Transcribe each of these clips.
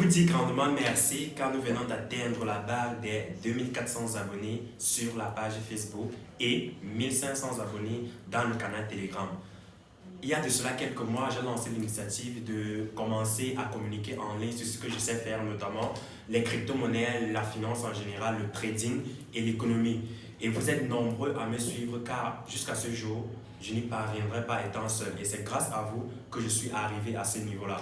vous dis grandement merci car nous venons d'atteindre la barre des 2400 abonnés sur la page Facebook et 1500 abonnés dans le canal Telegram. Il y a de cela quelques mois, j'ai lancé l'initiative de commencer à communiquer en ligne sur ce que je sais faire, notamment les crypto-monnaies, la finance en général, le trading et l'économie. Et vous êtes nombreux à me suivre car jusqu'à ce jour, je n'y parviendrai pas étant seul. Et c'est grâce à vous que je suis arrivé à ce niveau-là.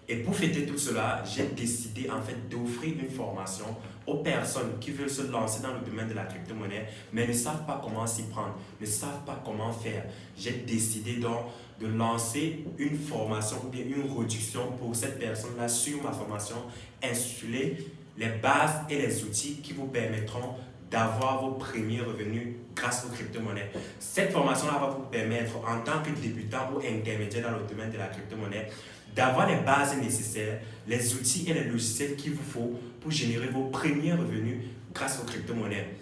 Et pour fêter tout cela, j'ai décidé en fait d'offrir une formation aux personnes qui veulent se lancer dans le domaine de la crypto-monnaie, mais ne savent pas comment s'y prendre, ne savent pas comment faire. J'ai décidé donc de lancer une formation ou bien une réduction pour cette personne-là sur ma formation intitulée les bases et les outils qui vous permettront d'avoir vos premiers revenus grâce aux crypto-monnaies. Cette formation-là va vous permettre, en tant que débutant ou intermédiaire dans le domaine de la crypto-monnaie, d'avoir les bases nécessaires, les outils et les logiciels qu'il vous faut pour générer vos premiers revenus grâce aux crypto-monnaies.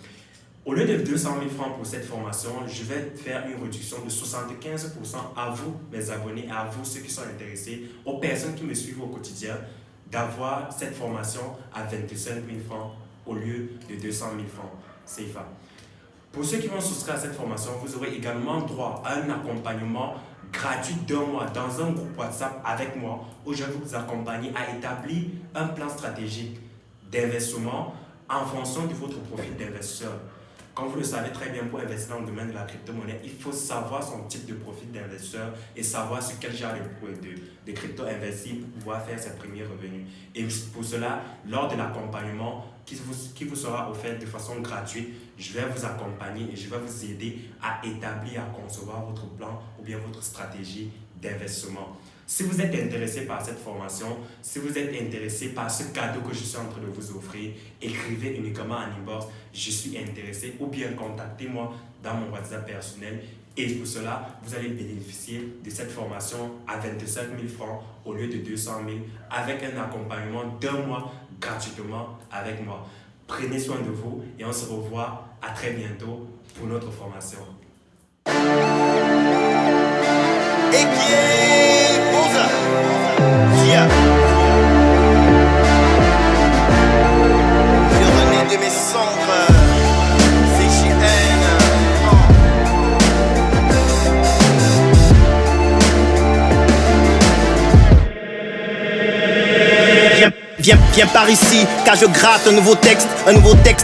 Au lieu de 200 000 francs pour cette formation, je vais faire une réduction de 75% à vous, mes abonnés, à vous, ceux qui sont intéressés, aux personnes qui me suivent au quotidien, d'avoir cette formation à 25 000 francs au lieu de 200 000 francs CFA. Pour ceux qui vont souscrire à cette formation, vous aurez également droit à un accompagnement gratuit d'1 mois dans un groupe WhatsApp avec moi où je vais vous accompagner à établir un plan stratégique d'investissement en fonction de votre profil d'investisseur. Comme vous le savez très bien, pour investir dans le domaine de la crypto-monnaie, il faut savoir son type de profil d'investisseur et savoir sur quel genre de crypto investir pour pouvoir faire ses premiers revenus. Et pour cela, lors de l'accompagnement qui vous sera offert de façon gratuite, je vais vous accompagner et je vais vous aider à établir, à concevoir votre plan ou bien votre stratégie d'investissement. Si vous êtes intéressé par cette formation, si vous êtes intéressé par ce cadeau que je suis en train de vous offrir, écrivez uniquement en inbox « Je suis intéressé » ou bien contactez-moi dans mon WhatsApp personnel. Et pour cela, vous allez bénéficier de cette formation à 25 000 francs au lieu de 200 000 avec un accompagnement d'1 mois gratuitement avec moi. Prenez soin de vous et on se revoit à très bientôt pour notre formation. Yeah. Je renais de mes cendres, CJN. Viens par ici, car je gratte un nouveau texte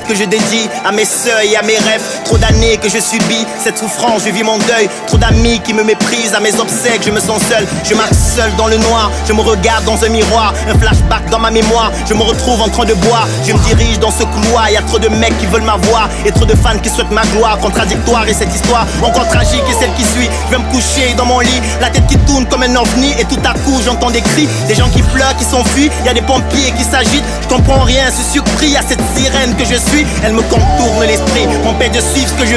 que je dédie à mes seuils et à mes rêves. Trop d'années que je subis cette souffrance, je vis mon deuil. Trop d'amis qui me méprisent, à mes obsèques je me sens seul. Je marche seul dans le noir, je me regarde dans un miroir. Un flashback dans ma mémoire, je me retrouve en train de boire. Je me dirige dans ce couloir, y a trop de mecs qui veulent ma voix et trop de fans qui souhaitent ma gloire. Contradictoire est cette histoire, encore tragique est celle qui suit. Je vais me coucher dans mon lit, la tête qui tourne comme un ovni. Et tout à coup j'entends des cris, des gens qui pleurent, qui s'enfuient. Y a des pompiers qui s'agitent, je comprends rien, je suis surpris à cette sirène que je suis. Elle me contourne l'esprit, m'empêche de suivre ce que je